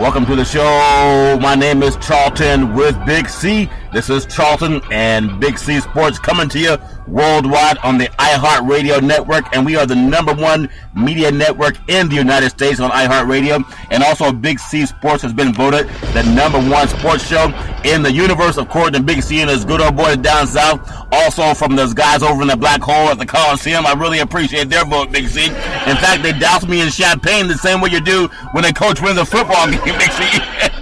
Welcome to the show. My name is Charlton with Big C. This is Charlton and Big C Sports coming to you worldwide on the iHeartRadio network, and we are the #1 media network in the United States on iHeartRadio. And also, Big C Sports has been voted the #1 sports show in the universe, of course, and Big C and his good old boys down south. Also, from those guys over in the black hole at the Coliseum, I really appreciate their vote, Big C. In fact, they doused me in champagne the same way you do when a coach wins a football game, Big C.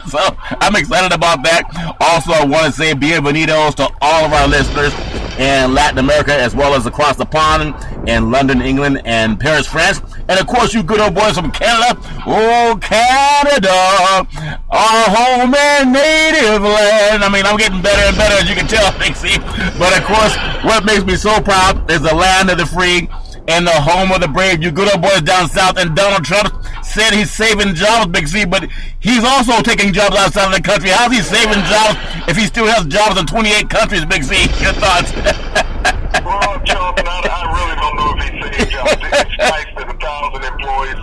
So I'm excited about that. Also, I want to say bienvenidos to all of our listeners in Latin America as well as across the pond in London, England, and Paris, France. And of course, you good old boys from Canada. Oh, Canada, our home and native land. I mean, I'm getting better and better, as you can tell, Big C. But of course, what makes me so proud is the land of the free and the home of the brave. You good old boys down south. And Donald Trump said he's saving jobs, Big C, but he's also taking jobs outside of the country. How's he saving jobs if he still has jobs in 28 countries, Big C? Your thoughts? Well, Charlton, I really don't know if he's saving jobs. It's nice that 1,000 employees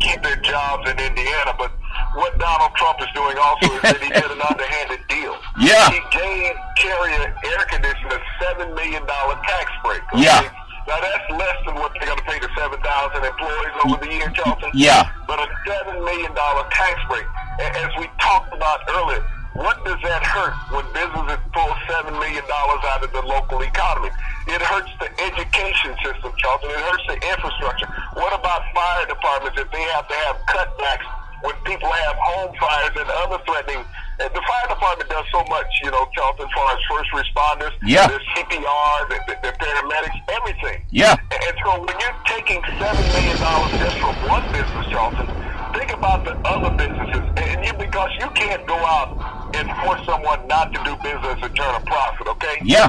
keep their jobs in Indiana, but what Donald Trump is doing also is that he did an underhanded deal. Yeah. He gave Carrier Air Conditioner a $7 million tax break. Okay? Yeah. Now, that's less than what they're going to pay to 7,000 employees over the year, Charlton. Yeah. But a $7 million tax break. As we talked about earlier, what does that hurt when businesses pull $7 million out of the local economy? It hurts the education system, Charlton. It hurts the infrastructure. What about fire departments if they have to have cutbacks when people have home fires and other threatening? The fire department does so much, Charlton, as far as first responders, yeah. the CPR, the paramedics, everything. Yeah. And so when you're taking $7 million just from one business, Charlton, think about the other businesses. And because you can't go out and force someone not to do business and turn a profit, okay? Yeah.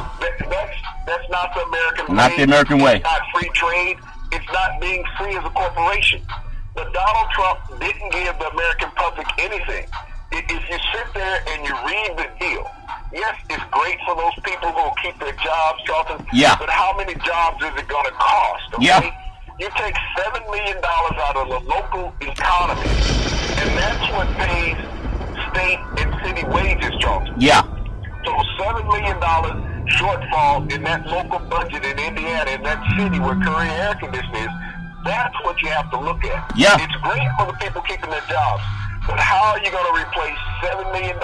That's not the American way. Not the American way. It's not free trade. It's not being free as a corporation. But Donald Trump didn't give the American public anything. If you sit there and you read the deal, yes, it's great for those people who will keep their jobs, Charlton. Yeah. But how many jobs is it going to cost? Okay? Yeah. You take $7 million out of the local economy, and that's what pays state and city wages, Charlton. Yeah. So $7 million shortfall in that local budget in Indiana, in that city where Carrier Air Conditioning is, that's what you have to look at. Yeah. It's great for the people keeping their jobs, but how are you going to replace $7 million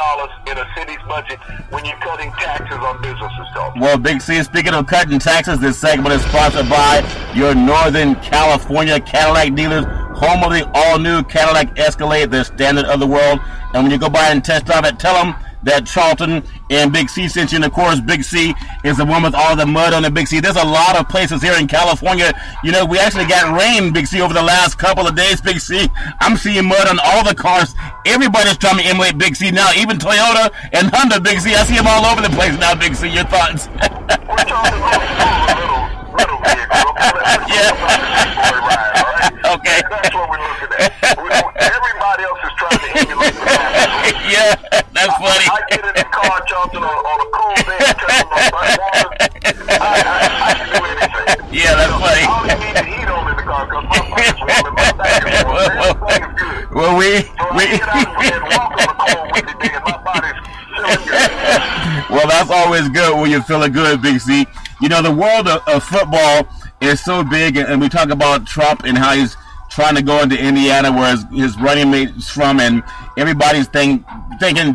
in a city's budget when you're cutting taxes on businesses, Charlton? Well, Big C, speaking of cutting taxes, this segment is sponsored by your Northern California Cadillac dealers, home of the all-new Cadillac Escalade, the standard of the world. And when you go by and test drive it, tell them that Charlton and Big C sent you. And of course, Big C is the one with all the mud on the Big C. There's a lot of places here in California. We actually got rain, Big C, over the last couple of days, Big C. I'm seeing mud on all the cars. Everybody's trying to emulate Big C now, even Toyota and Honda, Big C. I see them all over the place now, Big C. Your thoughts? We're talking little vehicles, okay? Yeah. Okay. That's what we're looking at. Everybody else is trying to emulate the Yeah, that's funny. I get in the car, Charlton, on a cool day, turn on my water. I can do anything. Yeah, that's funny. I only need the heat on in the car because my body's warm and my back is warm. Everything is good. Well, so I get out here and walk on the cold windy day and my body's feeling good. Well, that's always good when you're feeling good, Big C. The world of football is so big, and we talk about Trump and how he's trying to go into Indiana where his running mate's from, and everybody's thanking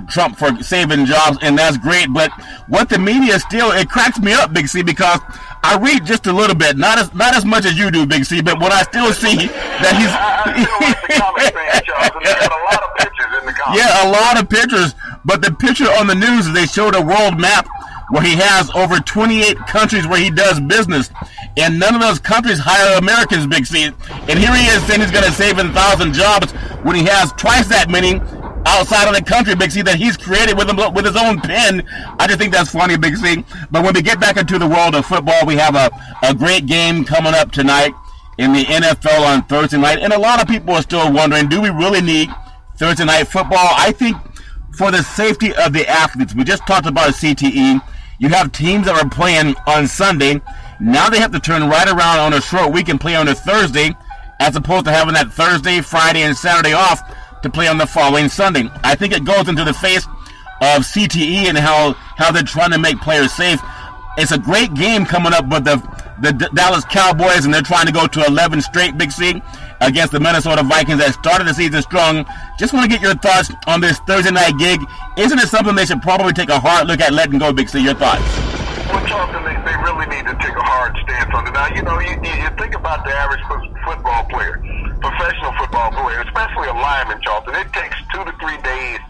Trump for saving jobs, and that's great. But what the media still, it cracks me up, Big C, because I read just a little bit, not as much as you do, Big C, but when I still see that he's... I still like the comic fan, Charles, and they got a lot of pictures in the comics. Yeah, a lot of pictures, but the picture on the news is they showed a world map where he has over 28 countries where he does business, and none of those countries hire Americans, Big C. And here he is saying he's going to save 1,000 jobs when he has twice that many outside of the country, Big C, that he's created with his own pen. I just think that's funny, Big C. But when we get back into the world of football, we have a great game coming up tonight in the NFL on Thursday night. And a lot of people are still wondering, do we really need Thursday night football? I think for the safety of the athletes, we just talked about CTE. You have teams that are playing on Sunday. Now they have to turn right around on a short week and play on a Thursday, as opposed to having that Thursday, Friday, and Saturday off. to play on the following Sunday. I think it goes into the face of CTE and how they're trying to make players safe. It's a great game coming up with the Dallas Cowboys, and they're trying to go to 11 straight, Big C, against the Minnesota Vikings that started the season strong. Just want to get your thoughts on this Thursday night gig. Isn't it something they should probably take a hard look at letting go, Big C? Your thoughts? Well, Charlton, they really need to take a hard stance on it. Now, you think about the average football player, professional football player, especially a lineman, Charlton. It takes 2 to 3 days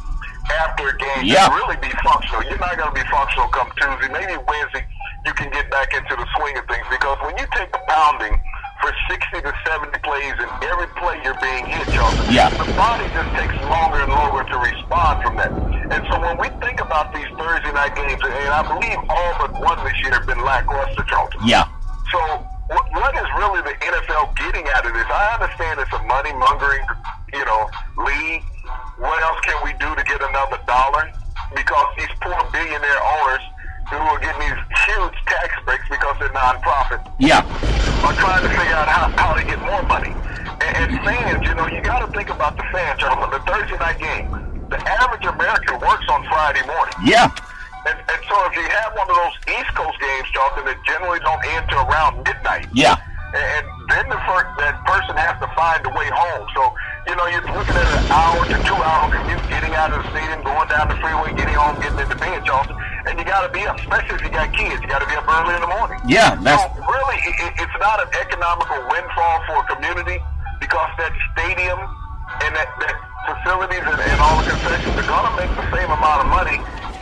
after a game to really be functional. You're not going to be functional come Tuesday. Maybe Wednesday you can get back into the swing of things, because when you take a pounding for 60 to 70 plays and every play you're being hit, Charlton, the body just takes longer and longer to respond from that. And so when we think about these Thursday night games, and I believe all but one this year have been lackluster, Charlton. Yeah. So what is really the NFL getting out of this? I understand it's a money-mongering, league. What else can we do to get another dollar? Because these poor billionaire owners who are getting these huge tax breaks because they're nonprofit are trying to figure out how to get more money. And fans, you got to think about the fans, Charlton. The Thursday night game, the average American works on Friday morning. Yeah. And so if you have one of those East Coast games, Charlton, that generally don't end till around midnight. Yeah. And then that person has to find a way home. So, you're looking at an hour to 2 hour commute, getting out of the stadium, going down the freeway, getting home, getting into bed, Charlton. And you got to be up, especially if you got kids. You got to be up early in the morning. Yeah. So really, it's not an economical windfall for a community, because that stadium and that facilities and all the concessions are going to make the same amount of money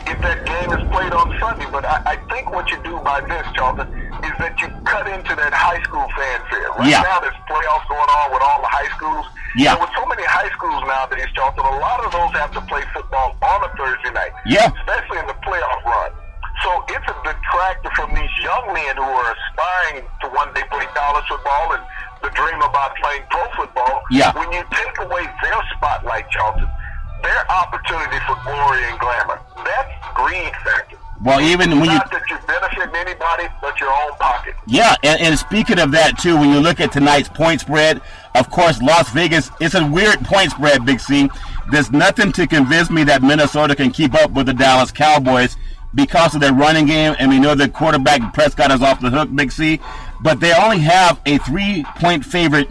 if that game is played on Sunday. But I think what you do by this, Charlton, is that you cut into that high school fanfare. Right now there's playoffs going on with all the high schools. Yeah. And with so many high schools nowadays, Charlton, a lot of those have to play football on a Thursday night. Yeah. Especially in the playoff run. So it's a detractor from these young men who are aspiring to one day play college football and the dream about playing pro football. Yeah. When you take away their spotlight, Charlton, their opportunity for glory and glamour, that's greed factor. Well, even when not that you benefit anybody but your own pocket. Yeah, and speaking of that too, when you look at tonight's point spread, of course, Las Vegas, it's a weird point spread, Big C. There's nothing to convince me that Minnesota can keep up with the Dallas Cowboys because of their running game, and we know that quarterback Prescott is off the hook, Big C. But they only have a 3-point favorite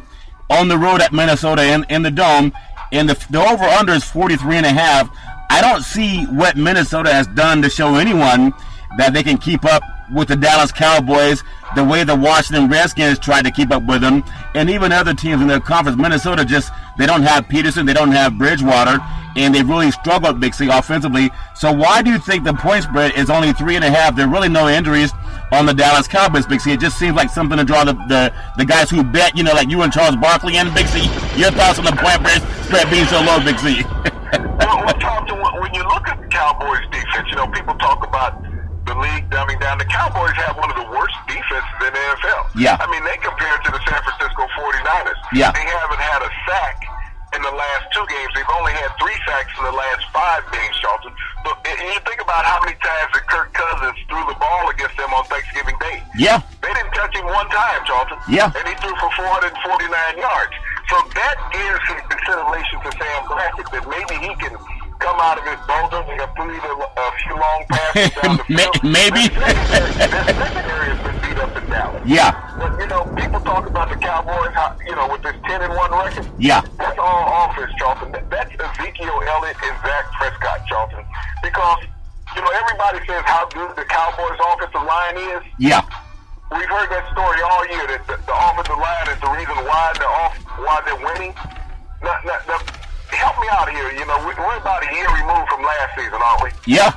on the road at Minnesota in the Dome, and the over-under is 43.5. I don't see what Minnesota has done to show anyone that they can keep up with the Dallas Cowboys the way the Washington Redskins tried to keep up with them, and even other teams in their conference. Minnesota they don't have Peterson, they don't have Bridgewater, and they really struggled, Big C, offensively. So why do you think the point spread is only 3.5? There are really no injuries on the Dallas Cowboys, Big C. It just seems like something to draw the guys who bet, like you and Charles Barkley and Big C. Your thoughts on the point spread being so low, Big C? When you look at the Cowboys defense, people talk about the league dumbing down. The Cowboys have one of the worst defenses in the NFL. Yeah. I mean, they compare to the San Francisco 49ers. Yeah. They haven't had a sack in the last 2 games. They've only had 3 sacks in the last 5 games, Charlton. But you think about how many times that Kirk Cousins threw the ball against them on Thanksgiving Day. Yeah. They didn't touch him one time, Charlton. Yeah. And he threw for 449 yards. So that gives some consideration to Sam Bradford that maybe he can come out of his boulder and complete a few long passes down the field. Maybe. That secondary has been beat up in Dallas. Yeah. But, people talk about the Cowboys, with this 10-1 record. Yeah. That's all offense, Charlton. That's Ezekiel Elliott and Dak Prescott, Charlton. Because, everybody says how good the Cowboys' offensive line is. Yeah. We've heard that story all year, that the offensive line is the reason why they're winning. Now, help me out here. We're about a year removed from last season, aren't we? Yeah.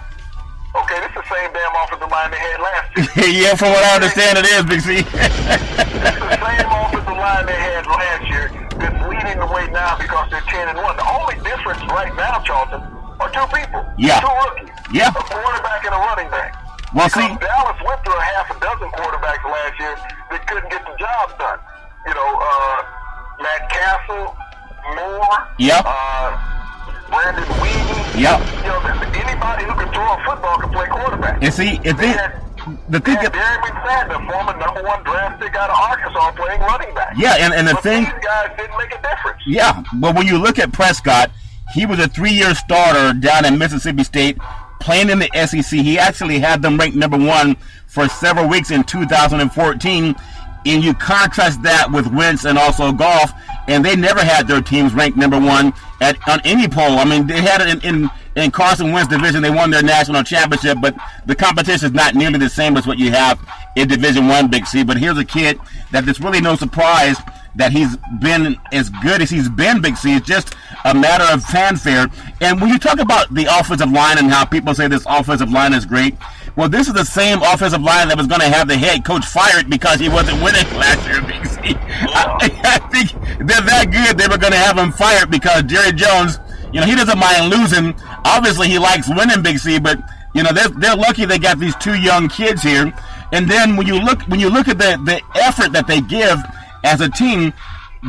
Okay, this is the same damn offensive line they had last year. Yeah, from what I understand, it is, Big C. It's the same offensive line they had last year that's leading the way now because they're 10-1. The only difference right now, Charlton, are 2 people. Yeah. 2 rookies. Yeah. A quarterback and a running back. Well, because see, Dallas went through a half a dozen quarterbacks last year that couldn't get the job done. Matt Castle, Moore, Brandon Whedon. Yep. Anybody who can throw a football can play quarterback. And see, Darren McFadden, former number 1 draft pick out of Arkansas, playing running back. Yeah, and the but thing, these guys didn't make a difference. Yeah, but when you look at Prescott, He was a 3-year starter down in Mississippi State, playing in the SEC. He actually had them ranked number 1 for several weeks in 2014. And you contrast that with Wentz and also Goff, and they never had their teams ranked number 1 on any poll. I mean, they had it in Carson Wentz's division. They won their national championship, but the competition is not nearly the same as what you have in Division I, Big C. But here's a kid that there's really no surprise that he's been as good as he's been, Big C. It's just a matter of fanfare. And when you talk about the offensive line and how people say this offensive line is great, well, this is the same offensive line that was going to have the head coach fired because he wasn't winning last year, Big C. I think they're that good they were going to have him fired because Jerry Jones, he doesn't mind losing. Obviously, he likes winning, Big C, but, they're lucky they got these 2 young kids here. And then when you look at the effort that they give as a team,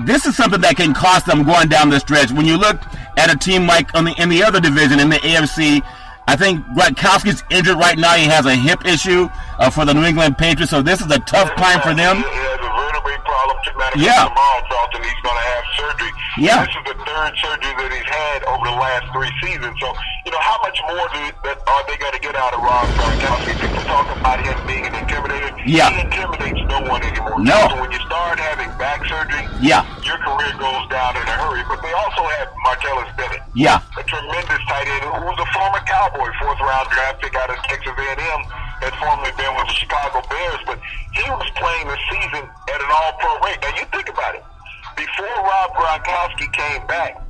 this is something that can cost them going down the stretch. When you look at a team like in the other division, in the AFC, I think Gronkowski's injured right now. He has a hip issue for the New England Patriots, so this is a tough time for them. He has a vertebrae problem. Yeah. Tomorrow, Charlton, he's going to have surgery. Yeah. This is the 3rd surgery that he's had over the last 3 seasons. So, how much more are they going to get out of Rob Gronkowski? People talk about him being an intimidator. Yeah. He intimidates no one anymore. No. So when you start having back surgery, Yeah. your career goes down in a hurry. But they also have Martellus Bennett. Yeah. A tremendous tight end who was a former Cowboy, 4th-round draft pick out of Texas A&M, had formerly been with the Chicago Bears, but he was playing the season at an all-pro rate. Now, you think about it. Before Rob Gronkowski came back,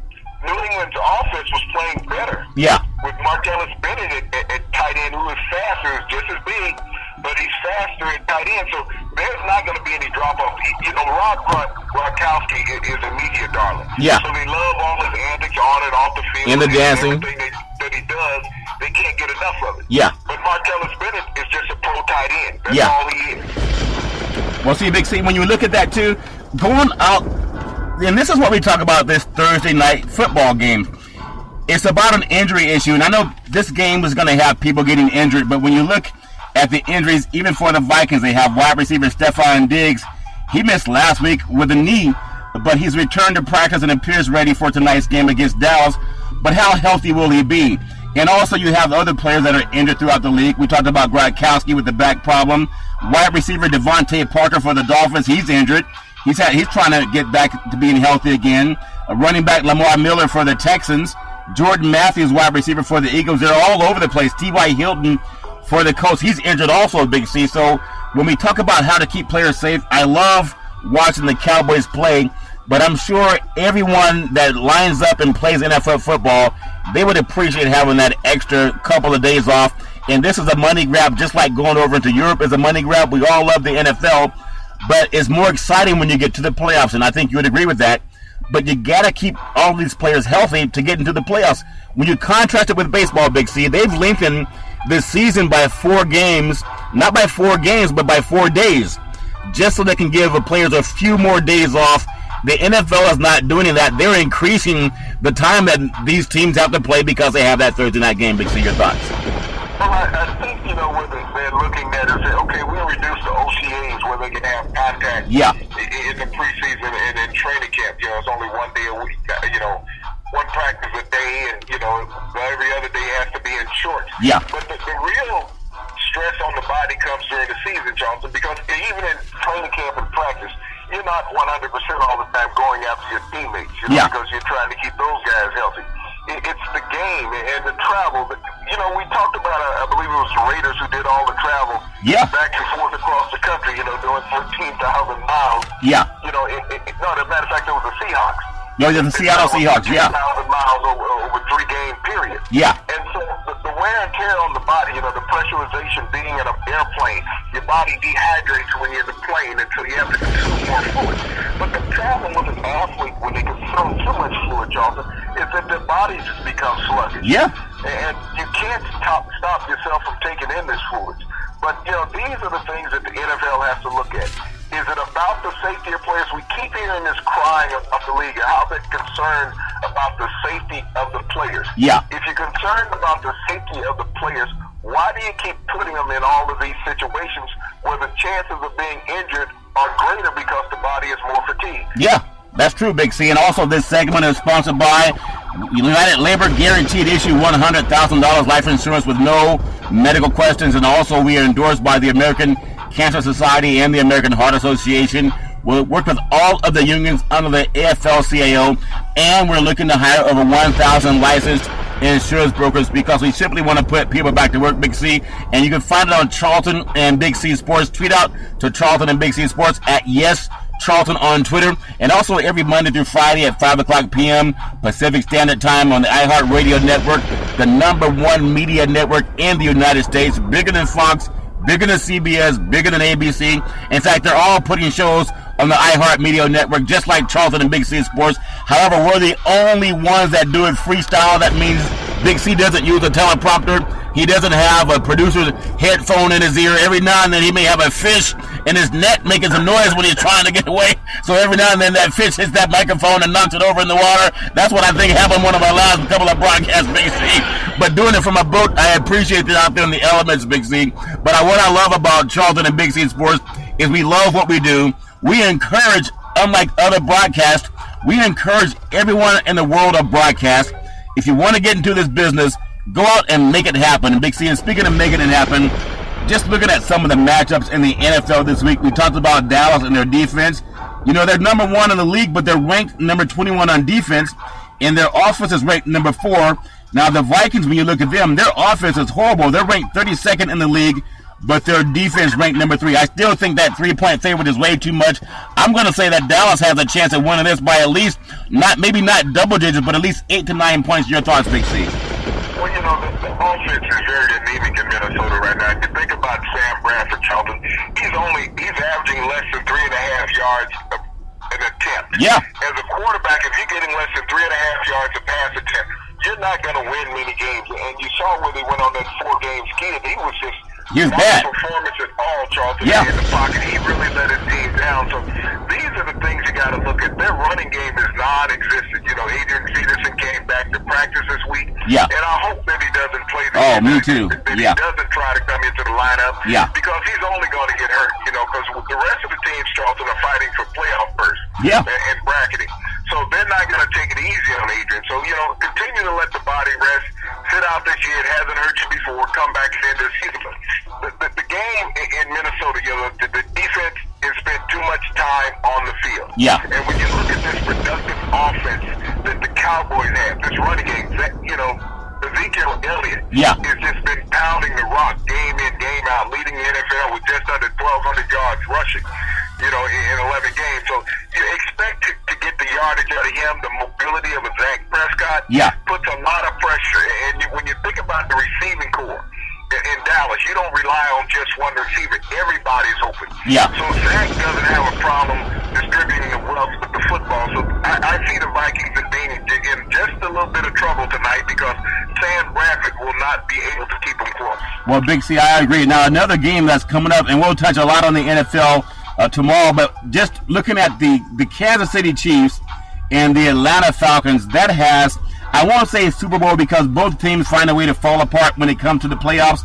New England's offense was playing better. Yeah. With Martellus Bennett at tight end, who is faster, is just as big, but he's faster at tight end, so there's not going to be any drop-off. Rob Gronkowski is a media darling. Yeah. So they love all his antics on and off the field. And the dancing. Everything that he does, they can't get enough of it. Yeah. But Martellus Bennett is just a pro tight end. That's Yeah. all he is. Well, see, Big C, when you look at that, too, going out, and this is what we talk about this Thursday night football game. It's about an injury issue, and I know this game was going to have people getting injured, but when you look at the injuries, even for the Vikings, they have wide receiver Stephon Diggs. He missed last week with a knee, but he's returned to practice and appears ready for tonight's game against Dallas. But how healthy will he be? And also you have other players that are injured throughout the league. We talked about Gronkowski with the back problem. Wide receiver Devontae Parker for the Dolphins, he's injured. He's trying to get back to being healthy again. Running back Lamar Miller for the Texans. Jordan Matthews, wide receiver for the Eagles. They're all over the place. T.Y. Hilton for the Colts. He's injured also, Big C. So when we talk about how to keep players safe, I love watching the Cowboys play, but I'm sure everyone that lines up and plays NFL football, they would appreciate having that extra couple of days off. And this is a money grab, just like going over into Europe is a money grab. We all love the NFL, but it's more exciting when you get to the playoffs, and I think you would agree with that. But you got to keep all these players healthy to get into the playoffs. When you contrast it with baseball, Big C, they've lengthened this season by 4 games, not by 4 games, but by 4 days, just so they can give the players a few more days off. The NFL is not doing that. They're increasing the time that these teams have to play because they have that Thursday night game. Big C, your thoughts? Well, I think, what they're looking at is, okay, we'll reduce the OCAs where they can have contact in the preseason and in training camp. It's only 1 day a week, one practice a day, and, every other day has to be in shorts. Yeah. But the real stress on the body comes during the season, Johnson, because even in training camp and practice, you're not 100% all the time going after your teammates, because you're trying to keep those guys healthy. It's the game and the travel. We talked about, I believe it was the Raiders who did all the travel back and forth across the country, doing 13,000 miles. Yeah. No, as a matter of fact, it was the Seahawks. No, the Seattle Seahawks, 13,000 miles over 3-game period. Yeah. And so the wear and tear on the body, the pressurization being in an airplane, your body dehydrates when you're in the plane until you have to consume more fluid. But the problem with an athlete when they consume too much fluid, Johnson, is that their bodies just become sluggish. Yeah. And you can't stop yourself from taking in this fluids. But, these are the things that the NFL has to look at. Is it about the safety of players? We keep hearing this crying of the league, how they're concerned about the safety of the players. Yeah. If you're concerned about the safety of the players, why do you keep putting them in all of these situations where the chances of being injured are greater because the body is more fatigued? Yeah. That's true, Big C. And also this segment is sponsored by United Labor guaranteed issue $100,000 life insurance with no medical questions, and also we are endorsed by the American Cancer Society and the American Heart Association. We'll work with all of the unions under the AFL-CIO, and we're looking to hire over 1,000 licensed insurance brokers because we simply want to put people back to work, Big C. And you can find it on Charlton and Big C Sports. Tweet out to Charlton and Big C Sports at Yes Charlton on Twitter, and also every Monday through Friday at 5 o'clock p.m. Pacific Standard Time on the iHeartRadio network, the #1 media network in the United States, bigger than Fox, bigger than CBS, bigger than ABC. In fact, they're all putting shows on the iHeartMedia network, just like Charlton and Big C Sports. However, we're the only ones that do it freestyle. That means Big C doesn't use a teleprompter. He doesn't have a producer's headphone in his ear. Every now and then he may have a fish in his net making some noise when he's trying to get away. So every now and then that fish hits that microphone and knocks it over in the water. That's what I think happened one of our last couple of broadcasts, Big C. But doing it from a boat, I appreciate it out there in the elements, Big C. But what I love about Charlton and Big C Sports is we love what we do. We encourage, unlike other broadcasts, we encourage everyone in the world of broadcast. If you want to get into this business, go out and make it happen. And Big C, and speaking of making it happen, just looking at some of the matchups in the NFL this week, we talked about Dallas and their defense. You know, they're #1 in the league, but they're ranked number 21 on defense, and their offense is ranked number 4. Now, the Vikings, when you look at them, their offense is horrible. They're ranked 32nd in the league, but their defense ranked number 3. I still think that 3-point favorite is way too much. I'm going to say that Dallas has a chance of winning this by at least, maybe not double digits, but at least 8 to 9 points. Your thoughts, Big C? Well, you know, the offense is very anemic in Minnesota right now. If you think about Sam Bradford, Charlton, he's averaging less than 3.5 yards an attempt. Yeah. As a quarterback, if you're getting less than 3.5 yards a pass attempt, you're not going to win many games. And you saw when they went on that 4-game skid, he was just He was bad. Performance at all, Charlton. Yeah. In the pocket, he really let his team down. So these are the things you got to look at. Their running game is non-existent. You know, Adrian Peterson came back to practice this week. Yeah. And I hope that he doesn't play the Oh, game. me too. That Yeah. he doesn't try to come into the lineup. Yeah. Because he's only going to get hurt. You know, because the rest of the teams, Charlton, are fighting for playoff berths. Yeah. And bracketing. So they're not going to take it easy on Adrian. So, you know, continue to let the body rest. Sit out this year. It hasn't hurt you before. Come back at the end of the season. The game in Minnesota, you know, the defense has spent too much time on the field. Yeah. And when you look at this productive offense that the Cowboys have, this running game, you know, Ezekiel Elliott has just been pounding the rock game in, game out, leading the NFL with just under 1,200 yards rushing, you know, in 11 games. So you expect to get the yardage out of him. The mobility of a Dak Prescott puts a lot of pressure. And when you think about the receiving core in Dallas, you don't rely on just one receiver. Everybody's open. Yeah. So Zach doesn't have a problem distributing the wealth with the football. So I see the Vikings in being in just a little bit of trouble tonight because Sam Bradford will not be able to keep them close. Well, Big C, I agree. Now, another game that's coming up, and we'll touch a lot on the NFL tomorrow, but just looking at the Kansas City Chiefs and the Atlanta Falcons, that has, I won't say Super Bowl because both teams find a way to fall apart when it comes to the playoffs.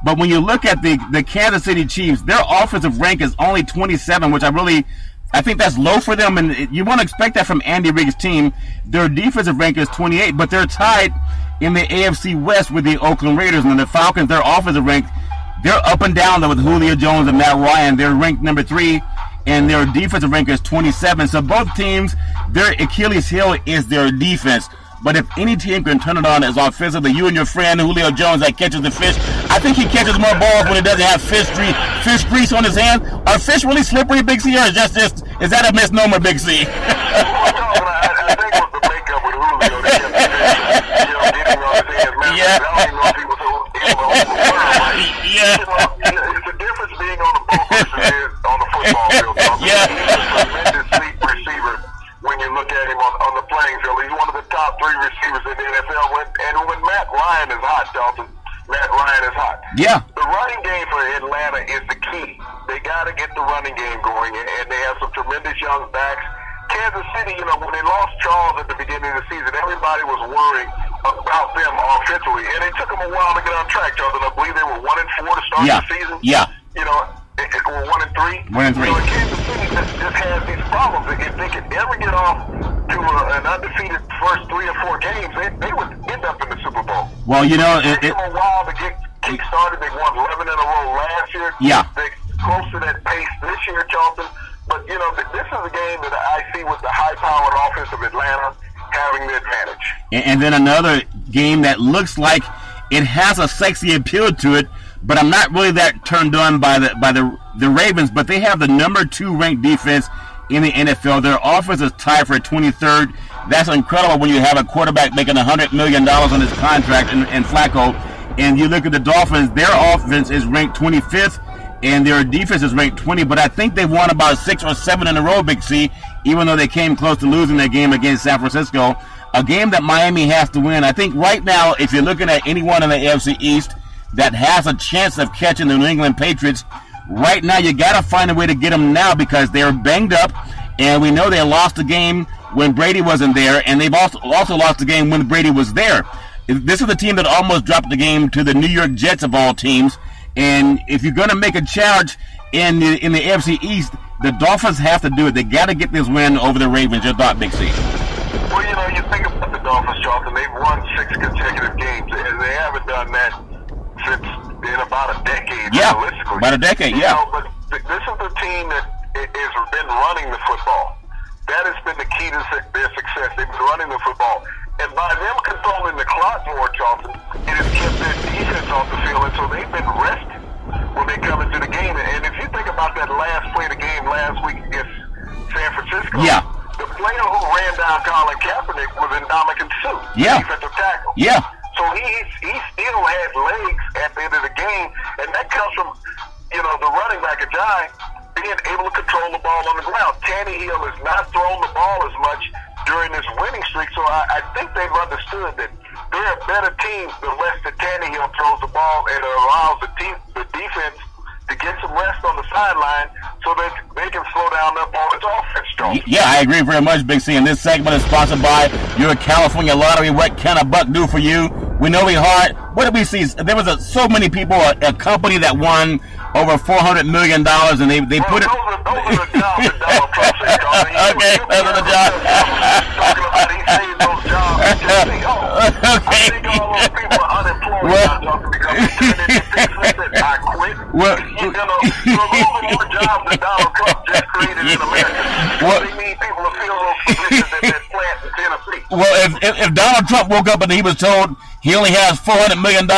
But when you look at the Kansas City Chiefs, their offensive rank is only 27, which I think that's low for them. And you won't expect that from Andy Reid's team. Their defensive rank is 28, but they're tied in the AFC West with the Oakland Raiders. And the Falcons, their offensive rank, they're up and down with Julio Jones and Matt Ryan. They're ranked number 3, and their defensive rank is 27. So both teams, their Achilles heel is their defense. But if any team can turn it on as offensively, you and your friend Julio Jones that catches the fish, I think he catches more balls when he doesn't have fish grease on his hand. Are fish really slippery, Big C, or is that a misnomer, Big C? I think it was the makeup with Julio. Getting on his hands. Man, I don't even know if he was able to hold the worm. It's the difference being on the boat versus on the football field. He's a tremendous lead receiver when you look at him on the playing field. He's one of the top 3 receivers in the NFL. And when Matt Ryan is hot, Dalton, Matt Ryan is hot. Yeah. The running game for Atlanta is the key. They got to get the running game going, and they have some tremendous young backs. Kansas City, you know, when they lost Charles at the beginning of the season, everybody was worrying about them offensively, and it took them a while to get on track, Charles. And I believe they were 1-4 to start the season. Yeah. You know, they were 1-3. 1-3. You know, Kansas City just has these problems. If they could ever get off to an undefeated first 3 or 4 games, they would end up in the Super Bowl. Well, you know, it took them a while to get kick-started. They won 11 in a row last year. Yeah. They're close to that pace this year, Charlton. But, you know, this is a game that I see with the high-powered offense of Atlanta having the advantage. And then another game that looks like it has a sexy appeal to it, but I'm not really that turned on by the Ravens, but they have the number 2 ranked defense in the NFL. Their offense is tied for 23rd. That's incredible when you have a quarterback making $100 million on his contract in Flacco. And you look at the Dolphins, their offense is ranked 25th, and their defense is ranked 20, but I think they've won about 6 or 7 in a row, Big C, even though they came close to losing their game against San Francisco, a game that Miami has to win. I think right now, if you're looking at anyone in the AFC East that has a chance of catching the New England Patriots, right now you got to find a way to get them now because they're banged up, and we know they lost the game when Brady wasn't there, and they've also lost the game when Brady was there. This is the team that almost dropped the game to the New York Jets of all teams. And if you're going to make a challenge in the AFC East, the Dolphins have to do it. They got to get this win over the Ravens. Your thought, Big C? Well, you know, you think about the Dolphins, Charlton. They've won 6 consecutive games, and they haven't done that since in about a decade. Yeah, realistically. about a decade. You Yeah. know, but this is the team that has been running the football. That has been the key to their success. They've been running the football. And by them controlling the clock more, Charlton, it has kept their defense off the field, and so they've been rested when they come into the game. And if you think about that last play of the game last week against San Francisco, yeah, the player who ran down Colin Kaepernick was Ndamukong Suh, yeah, defensive tackle. Yeah. So he still had legs at the end of the game, and that comes from, you know, the running back Ajayi being able to control the ball on the ground. Tannehill has not thrown the ball as much during this winning streak, so I think they've understood that they're a better team the less that Tannehill throws the ball, and it allows the defense to get some rest on the sideline so that they can slow down their opponent's offense, Charles. Yeah, I agree very much, Big C. And this segment is sponsored by your California Lottery. What can a buck do for you? We know we hard. What did we see? There was so many people, a company that won over $400 million, and they put it. Those are the jobs that Donald Trump said, Charlie. Okay, those are the jobs. Talking about he saved those jobs. I think all those people are unemployed now, Charlie, because they turned into business that I quit. Well, you know, so those are more jobs that Donald Trump just created in America. They need people to fill those positions at that plant in Tennessee. Well, if Donald Trump woke up and he was told he only has $400 million,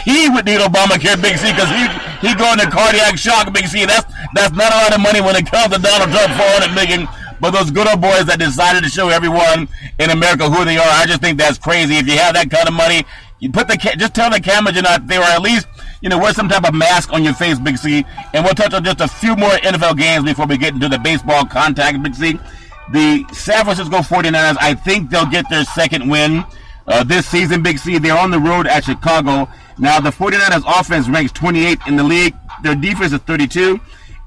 he would need Obamacare, Big C, because he going to cardiac shock, Big C. That's not a lot of money when it comes to Donald Trump, $400 million. But those good old boys that decided to show everyone in America who they are, I just think that's crazy. If you have that kind of money, you just tell the cameras you're not there, or at least, you know, wear some type of mask on your face, Big C. And we'll touch on just a few more NFL games before we get into the baseball contact, Big C. The San Francisco 49ers, I think they'll get their second win this season, Big C. They're on the road at Chicago. Now, the 49ers offense ranks 28th in the league. Their defense is 32.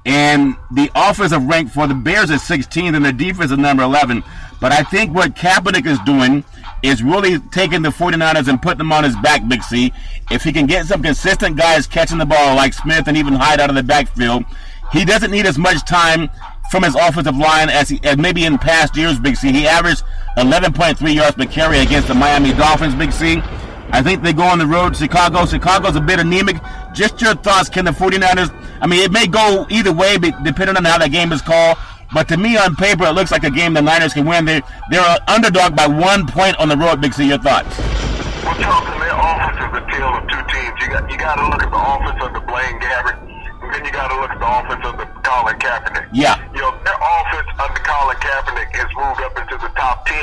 And the offensive rank for the Bears is 16th, and their defense is number 11. But I think what Kaepernick is doing is really taking the 49ers and putting them on his back, Big C. If he can get some consistent guys catching the ball like Smith and even Hyde out of the backfield, he doesn't need as much time from his offensive line as maybe in past years, Big C. He averaged 11.3 yards per carry against the Miami Dolphins, Big C. I think they go on the road to Chicago. Chicago's a bit anemic. Just your thoughts, can the 49ers, I mean, it may go either way depending on how that game is called, but to me on paper it looks like a game the Niners can win. They're an underdog by 1 point on the road, Big C. Your thoughts? Well, Charlton, their offense is the tale of two teams. You got to look at the offense under Blaine Gabbert, and then you got to look at the offense under Colin Kaepernick. Yeah. You know, their offense under Colin Kaepernick has moved up into the top 10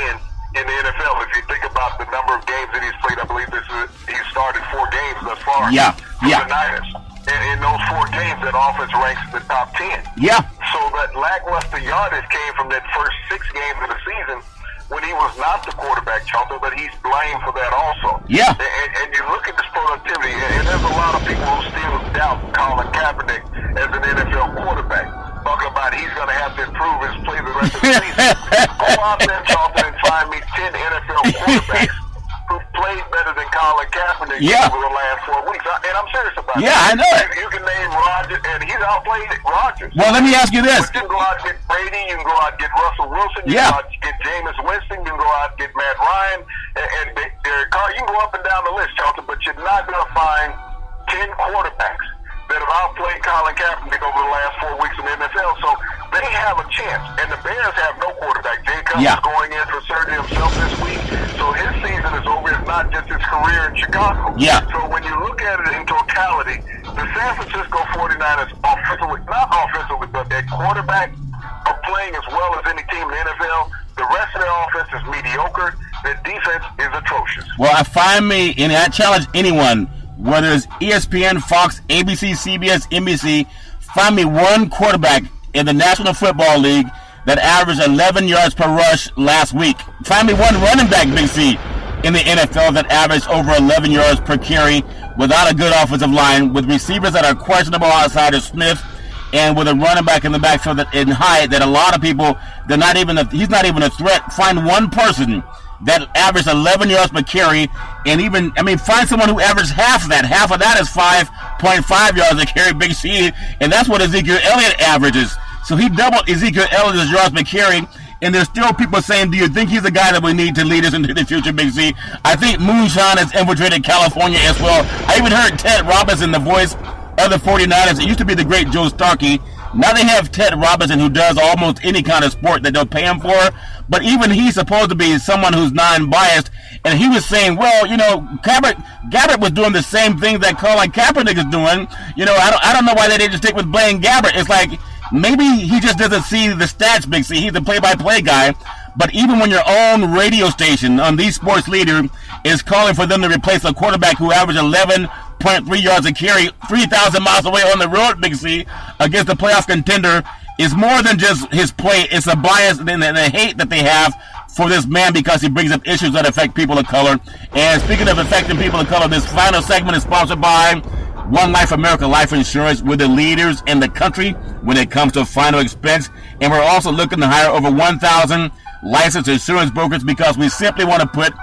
in the NFL. If you think about the number of games that he's played, I believe he started 4 games thus far. Yeah. For the Niners. And in those 4 games, that offense ranks in the top 10. Yeah. So that lackluster yardage came from that first 6 games of the season when he was not the quarterback, Charlton, but he's blamed for that also. Yeah. And you look at this productivity, and there's a lot of people who still doubt Colin Kaepernick as an NFL quarterback. Talking about he's going to have to improve his play the rest of the season. Go out there, Charlton, and find me 10 NFL quarterbacks who played better than Colin Kaepernick over the last 4 weeks. And I'm serious about it. Yeah, I know it. You can name Roger, and Brady's outplayed Rodgers. Well, let me ask you this. But you can go out and get Brady, you can go out and get Russell Wilson, you can go out and get Jameis Winston, you can go out and get Matt Ryan, and Derek Carr. You can go up and down the list, Charlton, but you're not going to find 10 quarterbacks that have outplayed Colin Kaepernick over the last 4 weeks in the NFL. So they have a chance. And the Bears have no quarterback. Jay Cutler is going in for surgery himself this week. So his season is over. It's not just his career in Chicago. Yeah. So when you look at it in totality, the San Francisco 49ers offensively, not offensively, but at quarterback are playing as well as any team in the NFL. The rest of their offense is mediocre. Their defense is atrocious. Well, I challenge anyone, whether it's ESPN, Fox, ABC, CBS, NBC, find me one quarterback in the National Football League that averaged 11 yards per rush last week. Find me one running back, Big C, in the NFL that averaged over 11 yards per carry without a good offensive line, with receivers that are questionable outside of Smith, and with a running back in the backfield that in height that a lot of people, he's not even a threat. Find one person that averaged 11 yards per carry, and find someone who averaged half of that. Half of that is 5.5 yards a carry, Big C, and that's what Ezekiel Elliott averages. So he doubled Ezekiel Elliott's yards per carry, and there's still people saying, do you think he's the guy that we need to lead us into the future, Big C? I think moonshine has infiltrated California as well. I even heard Ted Robinson, the voice of the 49ers. It used to be the great Joe Starkey. Now they have Ted Robinson, who does almost any kind of sport that they'll pay him for. But even he's supposed to be someone who's non-biased. And he was saying, well, Gabbert was doing the same thing that Colin Kaepernick is doing. I don't know why they didn't stick with Blaine Gabbert. It's like maybe he just doesn't see the stats, Big C. He's a play-by-play guy. But even when your own radio station on the sports leader is calling for them to replace a quarterback who averaged 11.3 yards a carry 3,000 miles away on the road, Big C, against a playoff contender, is more than just his play. It's a bias and a hate that they have for this man because he brings up issues that affect people of color. And speaking of affecting people of color, this final segment is sponsored by One Life America Life Insurance. We're the leaders in the country when it comes to final expense. And we're also looking to hire over 1,000 licensed insurance brokers because we simply want to put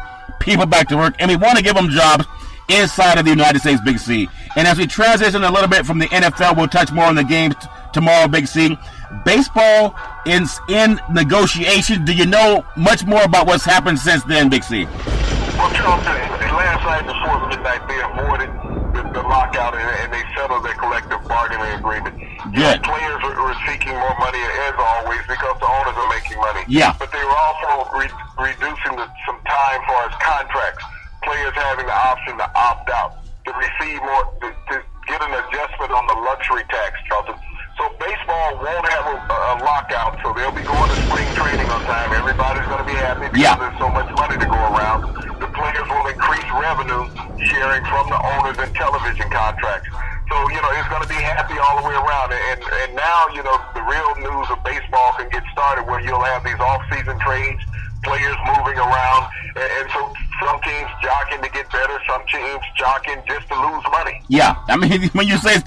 people back to work and we want to give them jobs inside of the United States, Big C. And as we transition a little bit from the NFL, we'll touch more on the games tomorrow, Big C. Baseball is in negotiation. Do you know much more about what's happened since then, Big C? Well, Charles, last night before midnight, they avoided the lockout and they settled their collective bargaining agreement. Good. Players were seeking more money, as always, because the owners are making money. Yeah. But they were also reducing some time for as contracts. Players having the option to opt out, to receive more, to get an adjustment on the luxury tax, Charlton. So baseball won't have a lockout, so they'll be going to spring training on time. Everybody's going to be happy because there's so much money to go around. The players will increase revenue sharing from the owners and television contracts. So, it's going to be happy all the way around. And now, the real news of baseball can get started where you'll have these off-season trades, players moving around, and so some teams jockeying to get better, some teams jockeying just to lose money. Yeah, when you say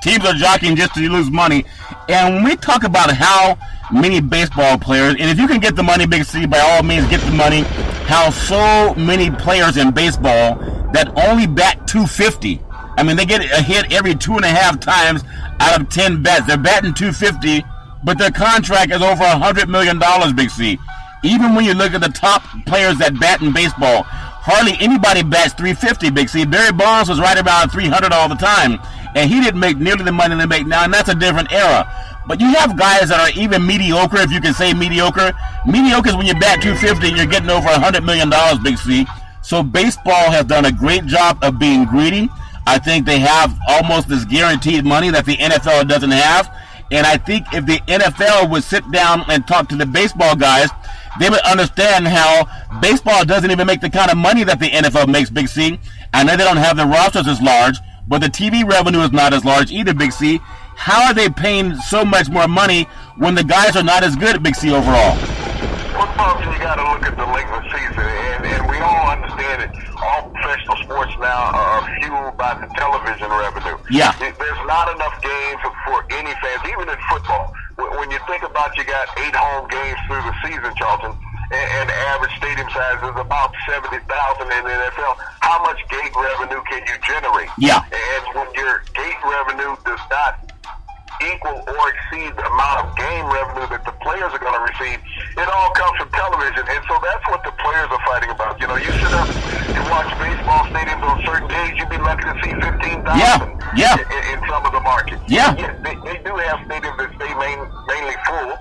teams are jockeying just to lose money, and when we talk about how many baseball players, and if you can get the money, Big C, by all means get the money, how so many players in baseball that only bat 250. They get a hit every 2.5 times out of 10 bats. They're batting 250, but their contract is over $100 million, Big C. Even when you look at the top players that bat in baseball, hardly anybody bats 350, Big C. Barry Bonds was right around 300 all the time, and he didn't make nearly the money they make now, and that's a different era. But you have guys that are even mediocre, if you can say mediocre. Mediocre is when you bat 250 and you're getting over $100 million, Big C. So baseball has done a great job of being greedy. I think they have almost this guaranteed money that the NFL doesn't have. And I think if the NFL would sit down and talk to the baseball guys, they would understand how baseball doesn't even make the kind of money that the NFL makes, Big C. I know they don't have the rosters as large, but the TV revenue is not as large either, Big C. How are they paying so much more money when the guys are not as good, Big C, overall? Well, folks, you got to look at the length of season, and we all understand it. All professional sports now are fueled by the television revenue. Yeah. There's not enough games for any fans, even in football. When you think about you got 8 home games through the season, Charlton, and the average stadium size is about 70,000 in the NFL, how much gate revenue can you generate? Yeah. And when your gate revenue does not equal or exceed the amount of game revenue that the players are going to receive. It all comes from television, and so that's what the players are fighting about. You know, you sit up and watch baseball stadiums on certain days, you'd be lucky to see 15,000 in some of the markets. Yeah. They do have stadiums that stay mainly full,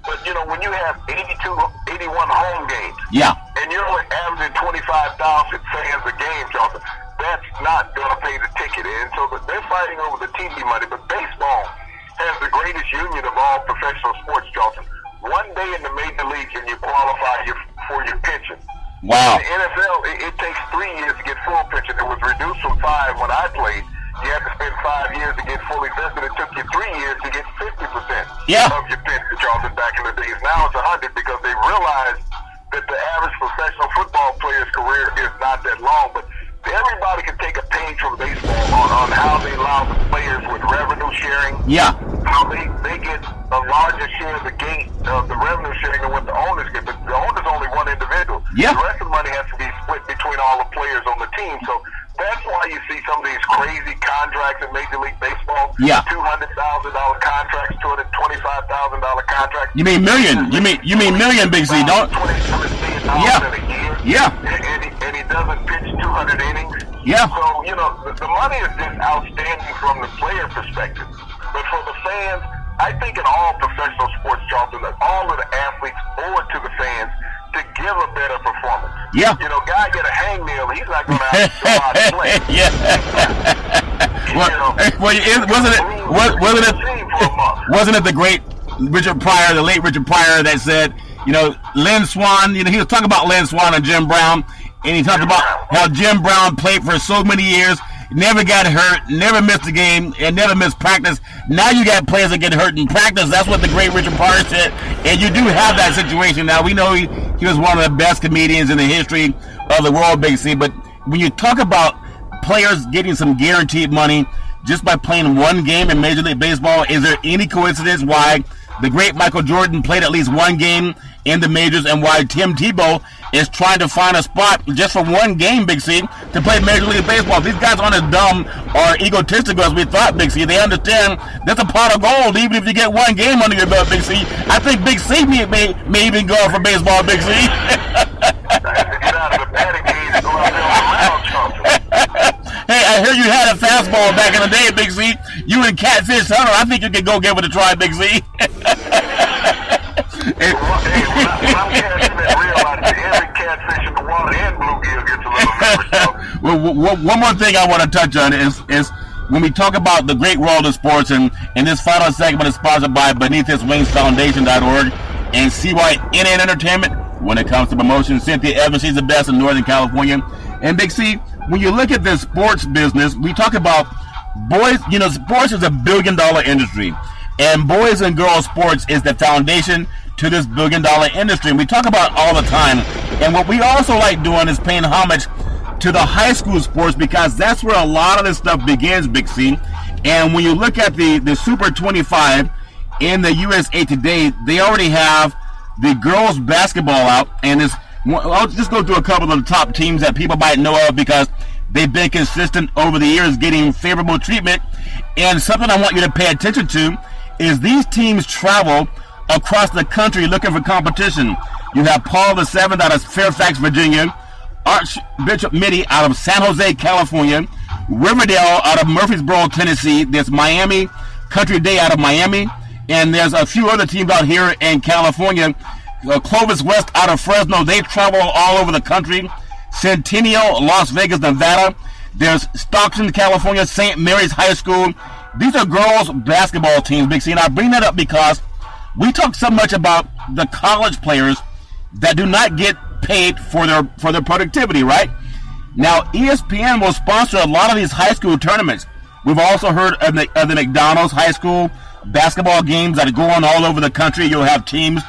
but, you know, when you have 81 home games, and you're only averaging 25,000 fans a game, Jonathan, that's not going to pay the ticket. And so they're fighting over the TV money, but baseball has the greatest union of all professional sports, Charlton. One day in the major leagues and you qualify for your pension. Wow. In the NFL, it takes 3 years to get full pension. It was reduced from 5 when I played. You had to spend 5 years to get fully vested. It took you 3 years to get 50% of your pension, Charlton, back in the days. Now it's 100 because they realized that the average professional football player's career is not that long. But everybody can take a page from baseball on how they allow the players with revenue sharing. How they get a larger share of the gate of the revenue sharing than what the owners get. But the owner's only one individual. The rest of the money has to be split between all the players on the team. So that's why you see some of these crazy contracts in Major League Baseball. $200,000 contracts, $225,000 contracts. You mean million? You mean million, Big Z? Don't. $27 million in a year. And he doesn't pitch 200 innings. So, you know, the money is just outstanding from the player perspective. But for the fans, I think in all professional sports, Charlton, that all of the athletes owe it to the fans to give a better performance. You know, guy get a hangnail, he's not going to have to go out and play. Wasn't it the great Richard Pryor, the late Richard Pryor, that said, you know, Lynn Swann, you know, he was talking about Lynn Swann and Jim Brown, and he talked about how Jim Brown played for so many years, never got hurt, never missed a game, and never missed practice. Now you got players that get hurt in practice. That's what the great Richard Pryor said. And you do have that situation now. We know he was one of the best comedians in the history of the world, Big C. But when you talk about players getting some guaranteed money just by playing one game in Major League Baseball, is there any coincidence why the great Michael Jordan played at least one game in the majors and why Tim Tebow is trying to find a spot just for one game, Big C, to play Major League Baseball? These guys aren't as dumb or egotistical as we thought, Big C. They understand that's a pot of gold, even if you get one game under your belt, Big C. I think Big C may even go for baseball, Big C. Hey, I heard you had a fastball back in the day, Big Z. You and Catfish Hunter, I think you could go give it a try, Big Z. Well, one more thing I want to touch on is when we talk about the great world of sports, and this final segment is sponsored by BeneathHisWingsFoundation.org and CYNN Entertainment. When it comes to promotion, Cynthia Evans, she's the best in Northern California. And Big C, when you look at this sports business, we talk about boys, you know, sports is a $1 billion industry. And boys and girls sports is the foundation to this $1 billion industry. And we talk about it all the time. And what we also like doing is paying homage to the high school sports, because that's where a lot of this stuff begins, Big C. And when you look at the Super 25 in the USA Today, they already have the girls basketball out, and I'll just go through a couple of the top teams that people might know of because they've been consistent over the years getting favorable treatment. And something I want you to pay attention to is these teams travel across the country looking for competition. You have Paul VII out of Fairfax, Virginia, Archbishop Mitty out of San Jose, California, Riverdale out of Murfreesboro, Tennessee. There's Miami, Country Day out of Miami, and there's a few other teams out here in California. Clovis West out of Fresno. They travel all over the country. Centennial, Las Vegas, Nevada. There's Stockton, California, St. Mary's High School. These are girls basketball teams, Big C. And I bring that up because we talk so much about the college players that do not get paid for their productivity, right? Now, ESPN will sponsor a lot of these high school tournaments. We've also heard of the McDonald's high school basketball games that are going all over the country. You'll have teams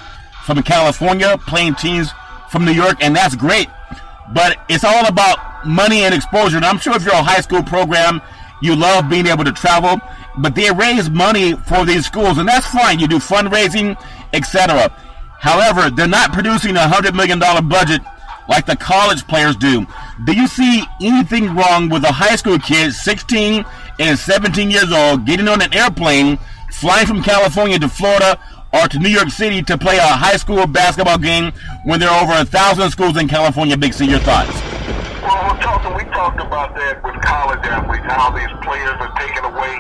from California playing teams from New York, and that's great. But it's all about money and exposure. And I'm sure if you're a high school program, you love being able to travel, but they raise money for these schools, and that's fine. You do fundraising, etc. However, they're not producing a $100 million budget like the college players do. Do you see anything wrong with a high school kid, 16 and 17 years old, getting on an airplane, flying from California to Florida or to New York City to play a high school basketball game when there are over 1,000 schools in California? Big C, your thoughts? Well, we talked about that with college athletes, how these players are taken away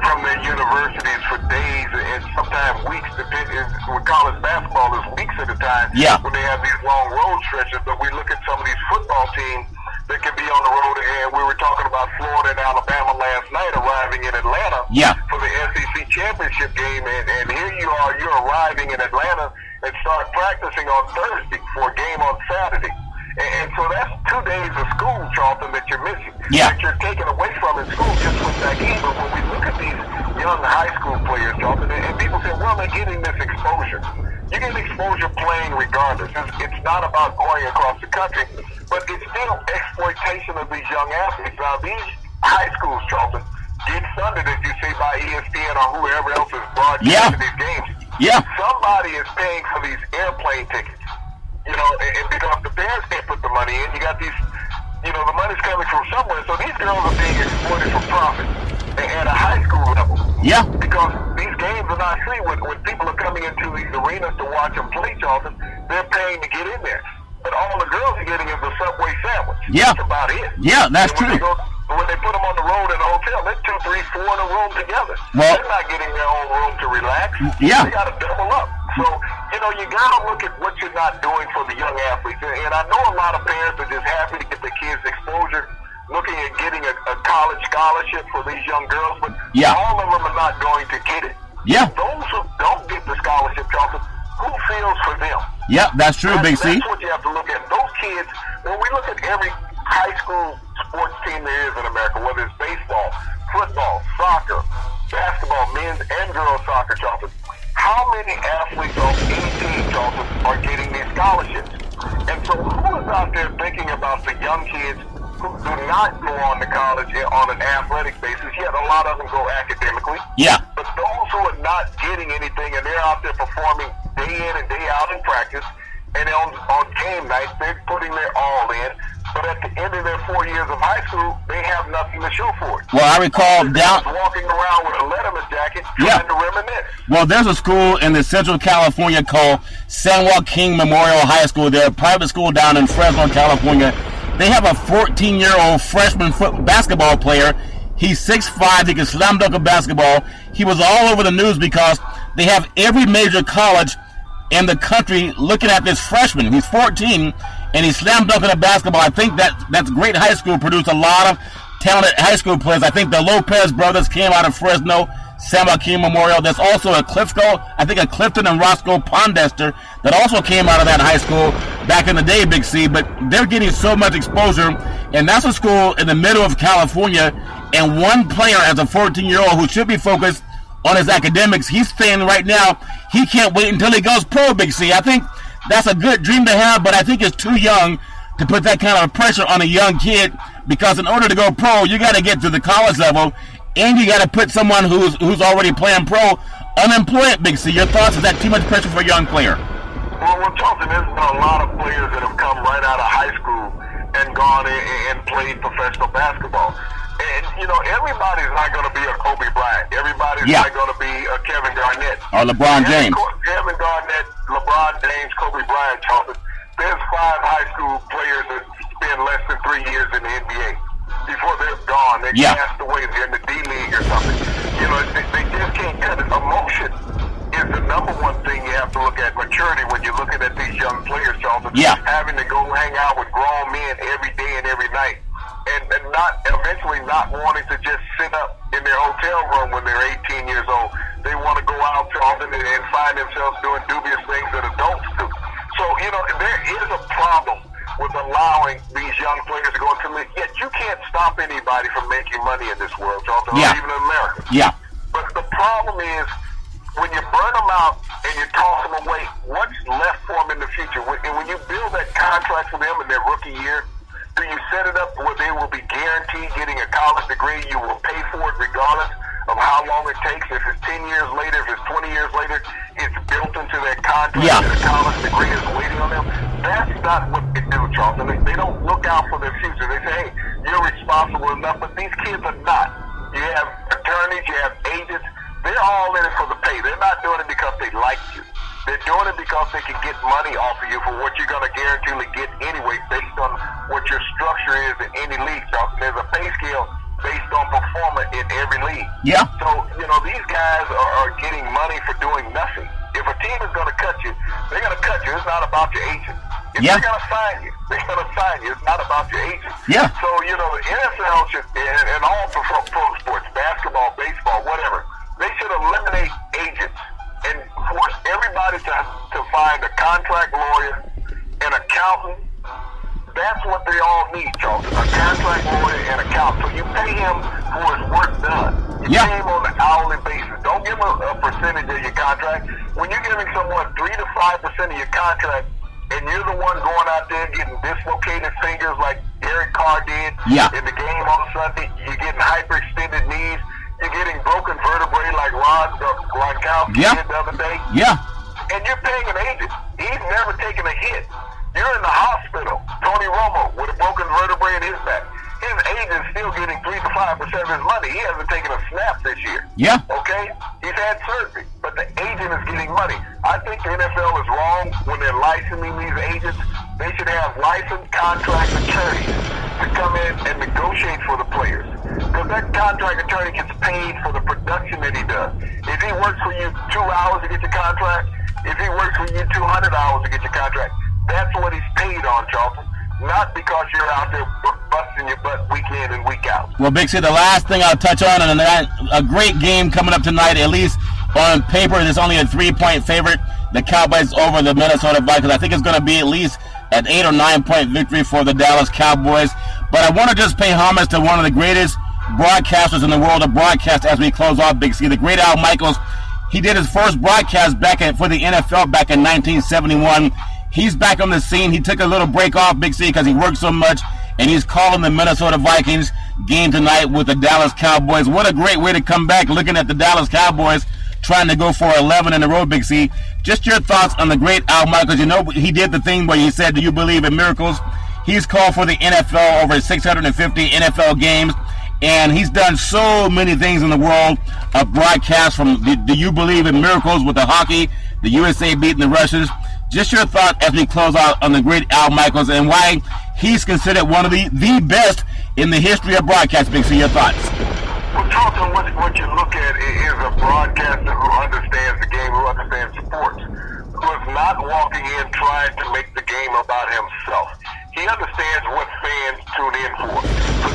from their universities for days and sometimes weeks, depending. With college basketball, is weeks at a time. Yeah. When they have these long road stretches. But we look at some of these football teams that can be on the road, and we were talking about Florida and Alabama last night arriving in Atlanta for the SEC championship game, and here you are, you're arriving in Atlanta and start practicing on Thursday for a game on Saturday. And so that's 2 days of school, Charlton, that you're missing. Yeah. That you're taken away from in school just with that game. But when we look at these young high school players, Charlton, and people say, well, they're getting this exposure. You get exposure playing regardless. It's not about going across the country, but it's still exploitation of these young athletes. Now, these high schools, Charlton, get funded, as you say, by ESPN or whoever else is broadcasting these games. Yeah. Somebody is paying for these airplane tickets. You know, and because the parents can't put the money in, you got these, you know, the money's coming from somewhere. So these girls are being exploited for profit at a high school level. Yeah. Because these games are not free. When people are coming into these arenas to watch them play, Charlton, they're paying to get in there. But all the girls are getting is a Subway sandwich. Yeah. That's about it. Yeah, that's true. When they put them on the road in a hotel, they're 2, 3, 4 in a room together. Well, they're not getting their own room to relax. Yeah. They got to double up. So, you know, you got to look at what you're not doing for the young athletes. And I know a lot of parents are just happy to get their kids exposure, looking at getting a college scholarship for these young girls, but all of them are not going to get it. Yeah. Those who don't get the scholarship, Charlton, who feels for them? Yeah, that's true, Big C. That's what you have to look at. Those kids, when we look at every high school sports team there is in America, whether it's baseball, football, soccer, basketball, men's and girls soccer, Charlton, how many athletes on any team, Charlton, are getting these scholarships? And so who is out there thinking about the young kids who do not go on to college on an athletic basis, yet a lot of them go academically? Yeah. But those who are not getting anything and they're out there performing day in and day out in practice, and on game night, they're putting their all in. But at the end of their 4 years of high school, they have nothing to show for it. Well, I recall walking around with a Letterman jacket trying to reminisce. Well, there's a school in the Central California called San Joaquin Memorial High School. They're a private school down in Fresno, California. They have a 14-year-old freshman basketball player. He's 6'5". He can slam dunk a basketball. He was all over the news because they have every major college in the country looking at this freshman. He's 14, and he's slam dunking a basketball. I think that's great high school, produced a lot of talented high school players. I think the Lopez brothers came out of Fresno, San Joaquin Memorial. There's also a Clifton and Roscoe Pondester that also came out of that high school back in the day, Big C. But they're getting so much exposure, and that's a school in the middle of California, and one player as a 14-year-old who should be focused on his academics, he's saying right now he can't wait until he goes pro, Big C. I think that's a good dream to have, but I think it's too young to put that kind of pressure on a young kid, because in order to go pro, you got to get to the college level, and you got to put someone who's already playing pro unemployed, Big C. Your thoughts? Is that too much pressure for a young player? Well, we're talking, there's been a lot of players that have come right out of high school and gone and played professional basketball. And, you know, everybody's not going to be a Kobe Bryant. Everybody's not going to be a Kevin Garnett. Or LeBron James. Kevin Garnett, LeBron James, Kobe Bryant, Charlton. There's 5 high school players that spend less than 3 years in the NBA. Before they're gone, they're cast away. They're in the D-League or something. You know, they just can't cut it. Emotion is the number one thing you have to look at. Maturity when you're looking at these young players, Charlton. Having to go hang out with grown men every day and every night. And eventually not wanting to just sit up in their hotel room when they're 18 years old. They want to go out often and find themselves doing dubious things that adults do. So, you know, there is a problem with allowing these young players to go into the league. Yet you can't stop anybody from making money in this world, Charlton, or even in America. Yeah. But the problem is, when you burn them out and you toss them away, what's left for them in the future? And when you build that contract for them in their rookie year, do you set it up where they will be guaranteed getting a college degree? You will pay for it regardless of how long it takes. If it's 10 years later, if it's 20 years later, it's built into their contract that a college degree is waiting on them. That's not what they do, Charlton. They don't look out for their future. They say, hey, you're responsible enough, but these kids are not. You have attorneys, you have agents. They're they're all in it for the pay. They're not doing it because they like you. They're doing it because they can get money off of you for what you're going to guaranteely get anyway based on what your structure is in any league. So there's a pay scale based on performance in every league. Yeah. So, these guys are getting money for doing nothing. If a team is going to cut you, they're going to cut you. It's not about your agent. If they're going to sign you, they're going to sign you. It's not about your agent. Yeah. So, the NFL should, and all pro sports, basketball, baseball, whatever, they should eliminate agents and force everybody to find a contract lawyer, an accountant. That's what they all need, Charlton. A contract lawyer and accountant. So you pay him for his work done. You pay him on an hourly basis. Don't give him a percentage of your contract. When you're giving someone 3 to 5% of your contract, and you're the one going out there getting dislocated fingers like Derek Carr did in the game on Sunday, you're getting hyperextended knees, you're getting broken vertebrae like Gronkowski did the other day. Yeah. And you're paying an agent. He's never taken a hit. You're in the hospital. Tony Romo with a broken vertebrae in his back. His agent's still getting 3 to 5% of his money. He hasn't taken a snap this year. Yeah. Okay? He's had surgery, but the agent is getting money. I think the NFL is wrong when they're licensing these agents. They should have licensed contract attorneys to come in and negotiate for the players. Because that contract attorney gets paid for the production that he does. If he works for you 2 hours to get your contract, if he works for you 200 hours to get your contract, that's what he's paid on, Charlton. Not because you're out there busting your butt week in and week out. Well, Big C, the last thing I'll touch on, and a great game coming up tonight, at least on paper, there's only a 3-point favorite. The Cowboys over the Minnesota Vikings. I think it's going to be at least an 8 or 9 point victory for the Dallas Cowboys. But I want to just pay homage to one of the greatest broadcasters in the world of broadcast as we close off, Big C. The great Al Michaels. He did his first broadcast for the NFL back in 1971. He's back on the scene. He took a little break off, Big C, because he worked so much, and he's calling the Minnesota Vikings game tonight with the Dallas Cowboys. What a great way to come back, looking at the Dallas Cowboys trying to go for 11 in a row, Big C. Just your thoughts on the great Al Michaels. He did the thing where he said, do you believe in miracles? He's called for the NFL over 650 NFL games, and he's done so many things in the world of broadcast, from do you believe in miracles with the hockey, the USA beating the Russians. Just your thought as we close out on the great Al Michaels and why he's considered one of the best in the history of broadcast. Big C, your thoughts? Well, Charlton, what you look at is a broadcaster who understands the game, who understands sports, who is not walking in trying to make the game about himself. He understands what fans tune in for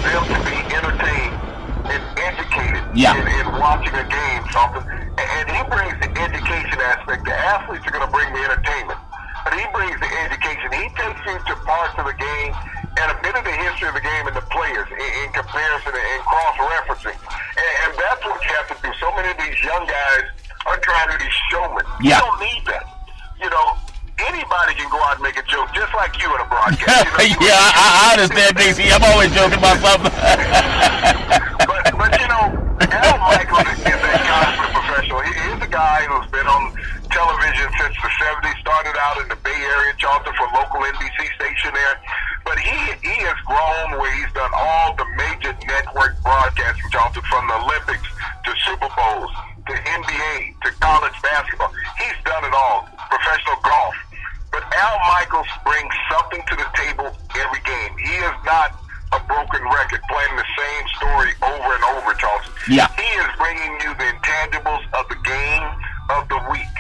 them to be entertained and educated in watching a game, Charlton. And he brings the education aspect. The athletes are going to bring the entertainment, but he brings the education. He takes you to parts of the game and a bit of the history of the game and the players in comparison and cross-referencing. And that's what you have to do. So many of these young guys are trying to be showmen. You don't need that. Anybody can go out and make a joke, just like you in a broadcast. I understand, Big C. I'm always joking about something. but Al Michaels is that consummate professional. He's a guy who's been on television since the 70s, started out in the Bay Area, Charlton, for local NBC station there. But he has grown where he's done all the major network broadcasting, Charlton, from the Olympics to Super Bowls to NBA to college basketball. He's done it all, professional golf. But Al Michaels brings something to the table every game. He is not a broken record playing the same story over and over, Charlton. Yeah. He is bringing you the intangibles of the game of the week.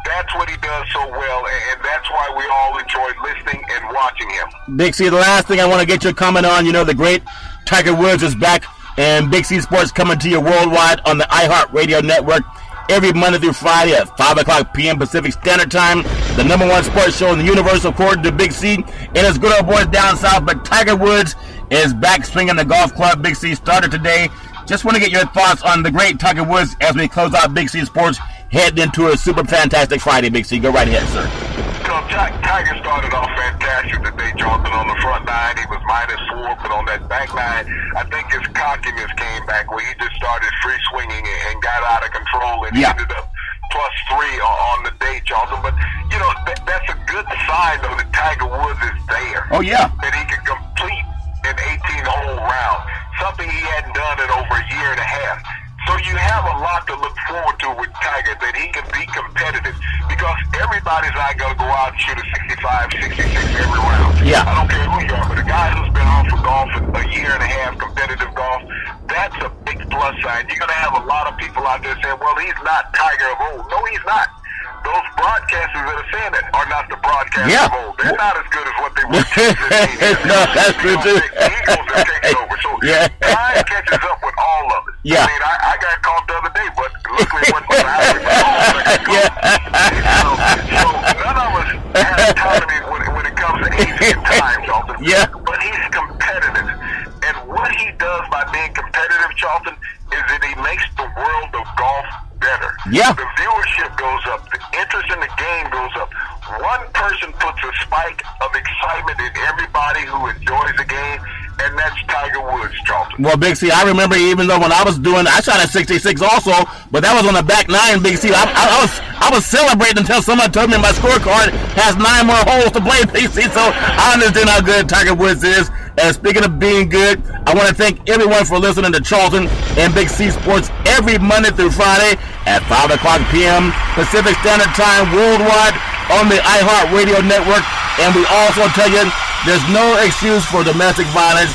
That's what he does so well, and that's why we all enjoy listening and watching him. Big C, the last thing I want to get your comment on, the great Tiger Woods is back, and Big C Sports coming to you worldwide on the iHeartRadio network every Monday through Friday at 5 o'clock p.m. Pacific Standard Time. The number one sports show in the universe, according to Big C, and his good old boys down south. But Tiger Woods is back swinging the golf club. Big C started today. Just want to get your thoughts on the great Tiger Woods as we close out Big C Sports, heading into a super fantastic Friday. Big C, go right ahead, sir. Tiger started off fantastic today, Jonathan, on the front nine. He was -4, but on that back nine, I think his cockiness came back where he just started free swinging and got out of control, and he ended up +3 on the day, Jonathan. But, that's a good sign, though, that Tiger Woods is there. Oh, yeah. That he can complete an 18-hole round, something he hadn't done in over a year and a half. So you have a lot to look forward to with Tiger, that he can be competitive, because everybody's not going to go out and shoot a 65, 66 every round. Yeah. I don't care who you are, but a guy who's been off of golf for a year and a half, competitive golf, that's a big plus sign. You're going to have a lot of people out there saying, well, he's not Tiger of old. No, he's not. Those broadcasters that are saying it are not the broadcasters of old. They're not as good as what they were 10, 15 years ago. No, that's true too. The Eagles are taking over. So time catches up with all of it. Yeah. I mean, I got caught the other day, but luckily it wasn't my Irish phone. So none of us have autonomy when it comes to age and time, Charlton. Yeah. But he's competitive. And what he does by being competitive, Charlton, is that he makes the world of golf better. Yeah. The viewership goes up. The interest in the game goes up. One person puts a spike of excitement in everybody who enjoys the game, and that's Tiger Woods, Charlton. Well, Big C, I remember even though when I shot at 66 also, but that was on the back nine, Big C. I was celebrating until someone told me my scorecard has 9 more holes to play, Big C, so I understand how good Tiger Woods is. And speaking of being good, I want to thank everyone for listening to Charlton and Big C Sports every Monday through Friday at 5 o'clock p.m. Pacific Standard Time worldwide on the iHeartRadio network. And we also tell you, there's no excuse for domestic violence.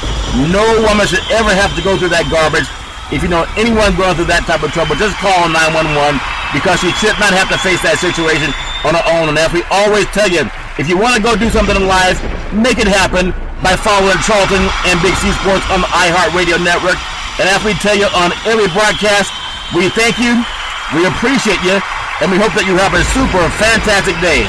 No woman should ever have to go through that garbage. If you know anyone going through that type of trouble, just call 911, because she should not have to face that situation on her own. And as we always tell you, if you want to go do something in life, make it happen by following Charlton and Big C Sports on the iHeartRadio network. And as we tell you on every broadcast, we thank you, we appreciate you, and we hope that you have a super fantastic day.